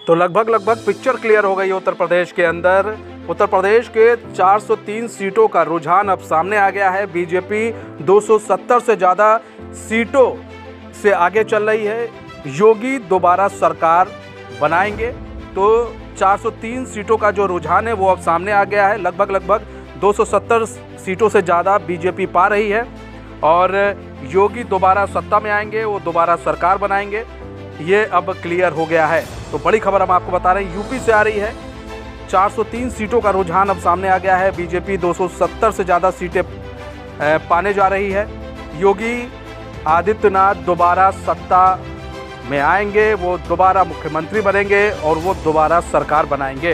तो लगभग picture clear हो गई है उत्तर प्रदेश के अंदर। उत्तर प्रदेश के 403 सीटों का रुझान अब सामने आ गया है। बीजेपी 270 से ज़्यादा सीटों से आगे चल रही है। योगी दोबारा सरकार बनाएंगे। तो 403 सीटों का जो रुझान है वो अब सामने आ गया है। लगभग 270 सीटों से ज़्यादा बीजेपी पा रही है और योगी दोबारा सत्ता में आएंगे, वो दोबारा सरकार बनाएंगे, ये अब क्लियर हो गया है। तो बड़ी खबर हम आपको बता रहे हैं, यूपी से आ रही है। 403 सीटों का रुझान अब सामने आ गया है। बीजेपी 270 से ज़्यादा सीटें पाने जा रही है। योगी आदित्यनाथ दोबारा सत्ता में आएंगे, वो दोबारा मुख्यमंत्री बनेंगे और वो दोबारा सरकार बनाएंगे।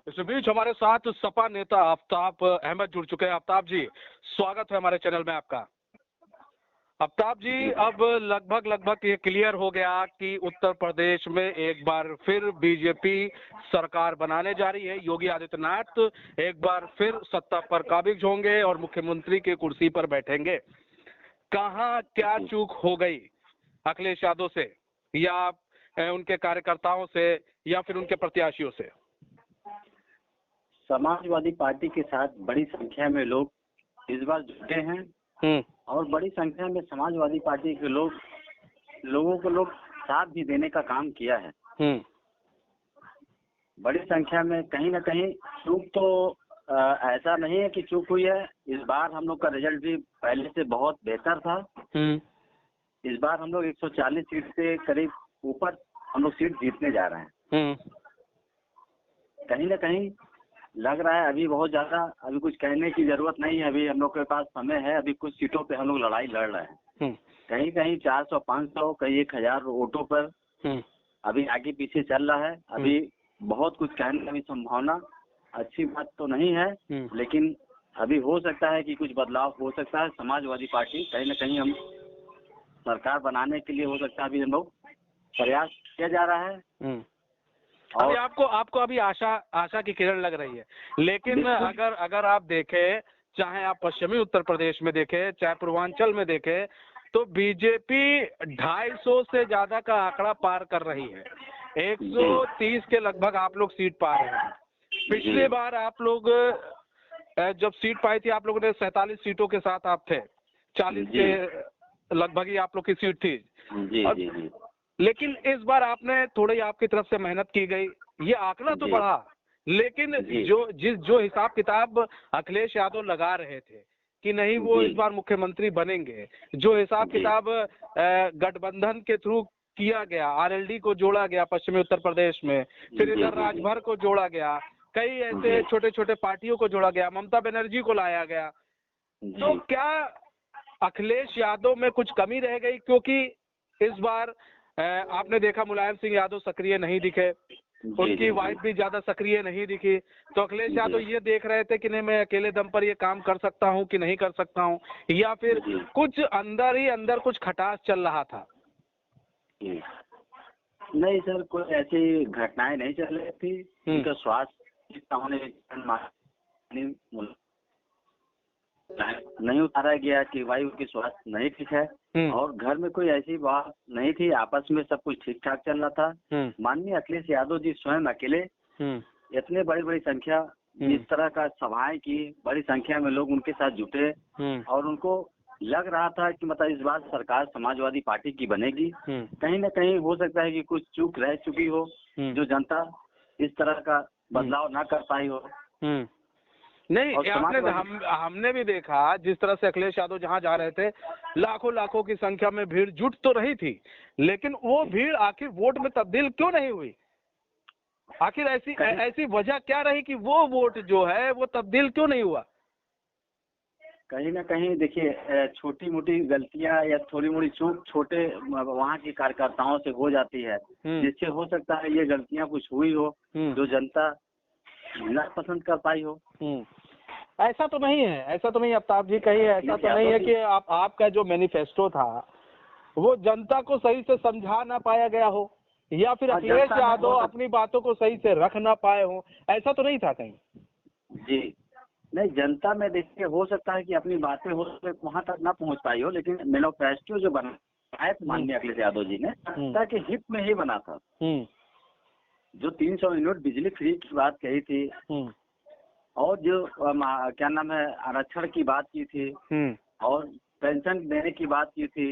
इस बीच हमारे साथ सपा नेता आफ्ताब अहमद जुड़ चुके हैं। आफ्ताब जी, स्वागत है हमारे चैनल में आपका। आफ्ताब जी, अब लगभग ये क्लियर हो गया कि उत्तर प्रदेश में एक बार फिर बीजेपी सरकार बनाने जा रही है। योगी आदित्यनाथ एक बार फिर सत्ता पर काबिज होंगे और मुख्यमंत्री की कुर्सी पर बैठेंगे। कहाँ क्या चूक हो गई अखिलेश यादव से या उनके कार्यकर्ताओं से या फिर उनके प्रत्याशियों से? समाजवादी पार्टी के साथ बड़ी संख्या में लोग इस बार जुटे हैं और बड़ी संख्या में समाजवादी पार्टी के लोगों को साथ भी देने का काम किया है। बड़ी संख्या में कहीं ना कहीं चूक तो ऐसा नहीं है कि चूक हुई है। इस बार हम लोग का रिजल्ट भी पहले से बहुत बेहतर था। इस बार हम लोग 140 सीट से करीब ऊपर हम लोग सीट जीतने जा रहे हैं। कहीं ना कहीं लग रहा है अभी बहुत ज्यादा अभी कुछ कहने की जरूरत नहीं है। अभी हम लोग के पास समय है। अभी कुछ सीटों पे हम लोग लड़ाई लड़ रहे हैं। कहीं कहीं 400, 500, कहीं 1000 वोटों पर अभी आगे पीछे चल रहा है। अभी बहुत कुछ कहने की संभावना अच्छी बात तो नहीं है, लेकिन अभी हो सकता है कि कुछ बदलाव हो सकता है। समाजवादी पार्टी कहीं ना कहीं हम सरकार बनाने के लिए हो सकता है अभी हम लोग प्रयास किया जा रहा है। अभी आपको अभी आशा की किरण लग रही है। लेकिन अगर आप देखें, चाहे आप पश्चिमी उत्तर प्रदेश में देखें, चाहे पूर्वांचल में देखें, तो बीजेपी 250 से ज्यादा का आंकड़ा पार कर रही है। 130 के लगभग आप लोग सीट पा रहे हैं। पिछली बार आप लोग जब सीट पाई थी, आप लोगों ने 47 सीटों के साथ आप थे। 40 के लगभग ही आप लोग की सीट थी। जी। लेकिन इस बार आपने थोड़ी आपकी तरफ से मेहनत की गई, ये आंकड़ा तो बढ़ा, लेकिन जो हिसाब किताब अखिलेश यादव लगा रहे थे कि नहीं वो इस बार मुख्यमंत्री बनेंगे, जो हिसाब किताब गठबंधन के थ्रू किया गया, आरएलडी को जोड़ा गया पश्चिमी उत्तर प्रदेश में, फिर इधर राजभर को जोड़ा गया, कई ऐसे छोटे छोटे पार्टियों को जोड़ा गया, ममता बनर्जी को लाया गया, तो क्या अखिलेश यादव में कुछ कमी रह गई? क्योंकि इस बार आपने देखा मुलायम सिंह यादव सक्रिय नहीं दिखे, उनकी वाइफ भी ज्यादा सक्रिय नहीं दिखी, तो अखिलेश यादव ये देख रहे थे कि नहीं मैं अकेले दम पर ये काम कर सकता हूँ कि नहीं कर सकता हूँ, या फिर कुछ अंदर ही अंदर कुछ खटास चल रहा था? नहीं सर, कोई ऐसी घटनाएं नहीं चल रही थी। उनका स्वास्थ्य नहीं उतारा गया कि भाई उनकी स्वास्थ्य नहीं ठीक है और घर में कोई ऐसी बात नहीं थी। आपस में सब कुछ ठीक ठाक चल रहा था। माननीय अखिलेश यादव जी स्वयं अकेले इतने बड़ी संख्या इस तरह का सभाएं की, बड़ी संख्या में लोग उनके साथ जुटे और उनको लग रहा था कि मतलब इस बार सरकार समाजवादी पार्टी की बनेगी। कहीं ना कहीं हो सकता है कि कुछ चूक रह चुकी हो, जो जनता इस तरह का बदलाव ना कर पाई हो। नहीं, हमने भी देखा जिस तरह से अखिलेश यादव जहां जा रहे थे, लाखों की संख्या में भीड़ जुट तो रही थी, लेकिन वो भीड़ आखिर वोट में तब्दील क्यों नहीं हुई? आखिर ऐसी वजह क्या रही कि वो वोट जो है वो तब्दील क्यों नहीं हुआ? कहीं ना कहीं देखिए, छोटी मोटी गलतियां या थोड़ी मोटी चूक छोटे वहाँ के कार्यकर्ताओं से हो जाती है, जिससे हो सकता है ये गलतियां कुछ हुई हो जो जनता ना पसंद कर पाई हो। ऐसा तो नहीं है आफ्ताब जी, कहीं ऐसा तो नहीं है कि आपका जो मैनिफेस्टो था वो जनता को सही से समझा ना पाया गया हो, या फिर अखिलेश यादव अपनी बातों को सही से रख ना पाए हो, ऐसा तो नहीं था कहीं? जी नहीं, जनता में देखिए हो सकता है कि अपनी बातें हो वहाँ तक ना पहुँच पाई हो, लेकिन मैनिफेस्टो जो बना शायद माननीय अखिलेश यादव जी ने जनता के हित में ही बना था। जो 300 यूनिट बिजली फ्री की बात कही थी और जो क्या नाम है आरक्षण की बात की थी और पेंशन देने की बात की थी,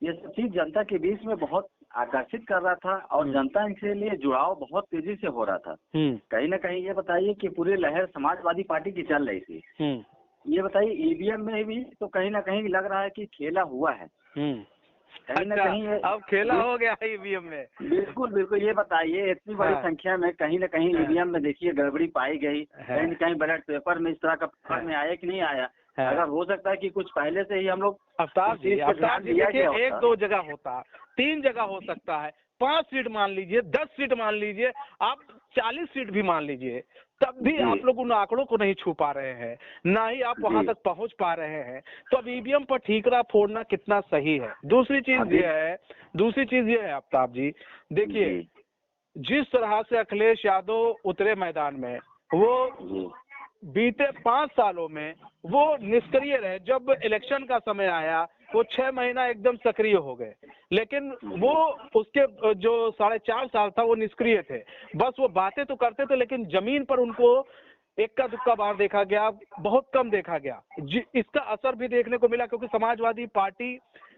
ये सब चीज जनता के बीच में बहुत आकर्षित कर रहा था और जनता इनके लिए जुड़ाव बहुत तेजी से हो रहा था। कहीं ना कहीं ये बताइए कि पूरी लहर समाजवादी पार्टी की चल रही थी। ये बताइए ईवीएम में भी तो कहीं ना कहीं लग रहा है कि खेला हुआ है। कहीं ना कहीं अब खेला हो गया है ईवीएम में। बिल्कुल बिल्कुल। ये बताइए इतनी बड़ी संख्या में कहीं ना कहीं ईवीएम में देखिए गड़बड़ी पाई गई, कहीं न कहीं बैलेट पेपर में इस तरह का पेपर में आया कि नहीं आया। अगर हो सकता है कि कुछ पहले से ही हम लोग आफ्ताब जी देखिए 1-2 जगह होता, 3 जगह हो सकता है, 5 सीट मान लीजिए, 10 सीट मान लीजिए, आप 40 सीट भी मान लीजिए, तब भी आप लोग उन आंकड़ों को नहीं छू पा रहे हैं, ना ही आप वहां तक पहुंच पा रहे हैं। तो अब ईवीएम पर ठीकरा फोड़ना कितना सही है। दूसरी चीज ये है आफ्ताब जी, देखिए जिस तरह से अखिलेश यादव उतरे मैदान में, वो बीते 5 सालों में वो निष्क्रिय रहे। जब इलेक्शन का समय आया वो 6 महीना एकदम सक्रिय हो गए, लेकिन वो उसके जो 4.5 साल था वो निष्क्रिय थे। बस वो बातें तो करते थे लेकिन जमीन पर उनको इक्का दुक्का बार देखा गया, बहुत कम देखा गया। इसका असर भी देखने को मिला क्योंकि समाजवादी पार्टी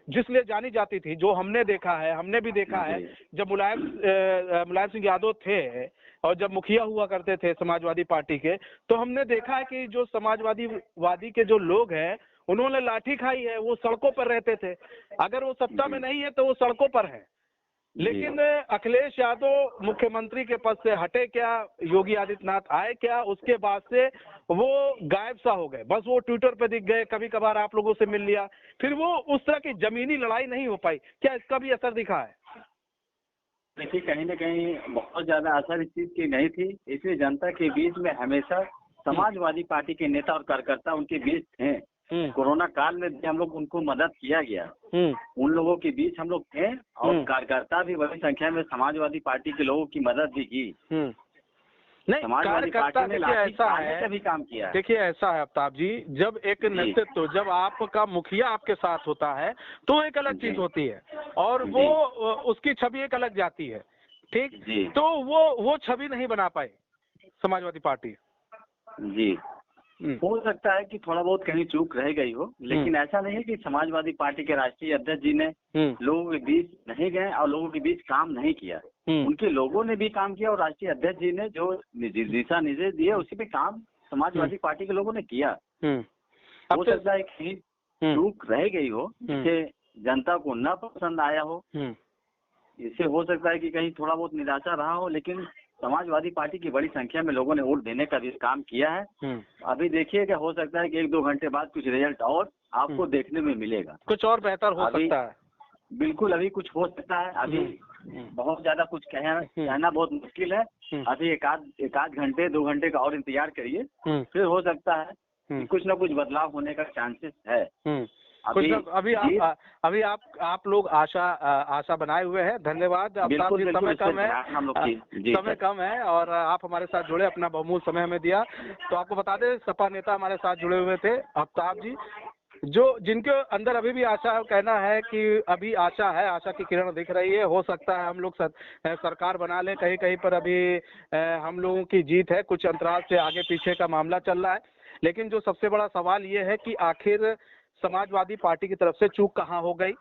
जिसलिए जानी जाती थी, जो हमने भी देखा है जब मुलायम सिंह यादव थे और जब मुखिया हुआ करते थे समाजवादी पार्टी के, तो हमने देखा है कि जो समाजवादी के जो लोग हैं उन्होंने लाठी खाई है, वो सड़कों पर रहते थे। अगर वो सत्ता में नहीं है तो वो सड़कों पर है। लेकिन अखिलेश यादव मुख्यमंत्री के पद से हटे क्या, योगी आदित्यनाथ आए क्या, उसके बाद से वो गायब सा हो गए। बस वो ट्विटर पे दिख गए, कभी कभार आप लोगों से मिल लिया, फिर वो उस तरह की जमीनी लड़ाई नहीं हो पाई। क्या इसका भी असर दिखा है? देखिए कहीं ना कहीं बहुत ज्यादा असर इस चीज की नहीं थी, इसलिए जनता के बीच में हमेशा समाजवादी पार्टी के नेता और कार्यकर्ता उनके बीच थे। कोरोना काल में भी हम लोग उनको मदद किया गया, उन लोगों के बीच हम लोग थे और कार्यकर्ता भी बड़ी संख्या में समाजवादी पार्टी के लोगों की मदद भी की। नहीं, कार्यकर्ता देखिए ऐसा है, भी काम किया। देखिए ऐसा है आफ्ताब जी, जब एक नेतृत्व, जब आपका मुखिया आपके साथ होता है तो एक अलग चीज होती है और वो उसकी छवि एक अलग जाती है, ठीक। तो वो छवि नहीं बना पाए समाजवादी पार्टी। जी हो सकता है कि थोड़ा बहुत कहीं चूक रह गई हो, लेकिन ऐसा नहीं है कि समाजवादी पार्टी के राष्ट्रीय अध्यक्ष जी ने लोगों के बीच नहीं गए और लोगों के बीच काम नहीं किया। उनके लोगों ने भी काम किया और राष्ट्रीय अध्यक्ष जी ने जो दिशा निर्देश दिए उसी पे काम समाजवादी पार्टी के लोगों ने किया। हो सकता है कहीं चूक रह गई हो, जिसे जनता को न पसंद आया हो, इससे हो सकता है कि कहीं थोड़ा बहुत निराशा रहा हो, लेकिन समाजवादी पार्टी की बड़ी संख्या में लोगों ने वोट देने का भी काम किया है। अभी देखिए क्या हो सकता है कि 1-2 घंटे बाद कुछ रिजल्ट और आपको देखने में मिलेगा, कुछ और बेहतर हो सकता है। बिल्कुल अभी कुछ हो सकता है, अभी बहुत ज्यादा कुछ कहना बहुत मुश्किल है। अभी एक आध घंटे 2 घंटे का और इंतजार करिए, फिर हो सकता है कुछ न कुछ बदलाव होने का चांसेस है। अभी आप लोग आशा बनाए हुए हैं। धन्यवाद। समय कम है और आप हमारे साथ जुड़े, अपना बहुमूल्य समय हमें दिया। तो आपको बता दें सपा नेता हमारे साथ जुड़े हुए थे आफ्ताब जी, जिनके अंदर अभी भी आशा कहना है कि अभी आशा है, आशा की किरण दिख रही है। हो सकता है हम लोग सरकार बना लें, कहीं कहीं पर अभी हम लोगों की जीत है, कुछ अंतराल से आगे पीछे का मामला चल रहा है। लेकिन जो सबसे बड़ा सवाल ये है कि आखिर समाजवादी पार्टी की तरफ से चूक कहाँ हो गई।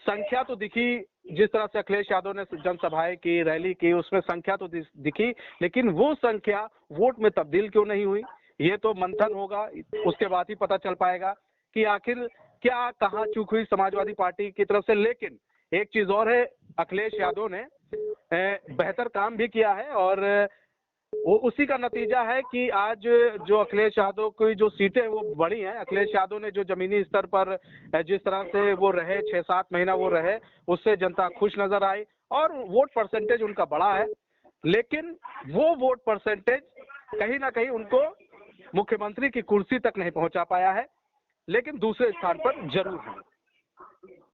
संख्या तो दिखी, जिस तरह से अखिलेश यादव ने जनसभाएं की, रैली की, उसमें संख्या तो दिखी, लेकिन वो संख्या वोट में तब्दील क्यों नहीं हुई, ये तो मंथन होगा, उसके बाद ही पता चल पाएगा कि आखिर क्या कहाँ चूक हुई समाजवादी पार्टी की तरफ से। लेकिन एक चीज और है, अखिलेश यादव ने बेहतर काम भी किया है और वो उसी का नतीजा है कि आज जो अखिलेश यादव की जो सीटें वो बढ़ी हैं। अखिलेश यादव ने जो जमीनी स्तर पर जिस तरह से वो रहे, 6-7 महीना वो रहे, उससे जनता खुश नजर आई और वोट परसेंटेज उनका बढ़ा है। लेकिन वो वोट परसेंटेज कहीं ना कहीं उनको मुख्यमंत्री की कुर्सी तक नहीं पहुंचा पाया है, लेकिन दूसरे स्थान पर जरूर है।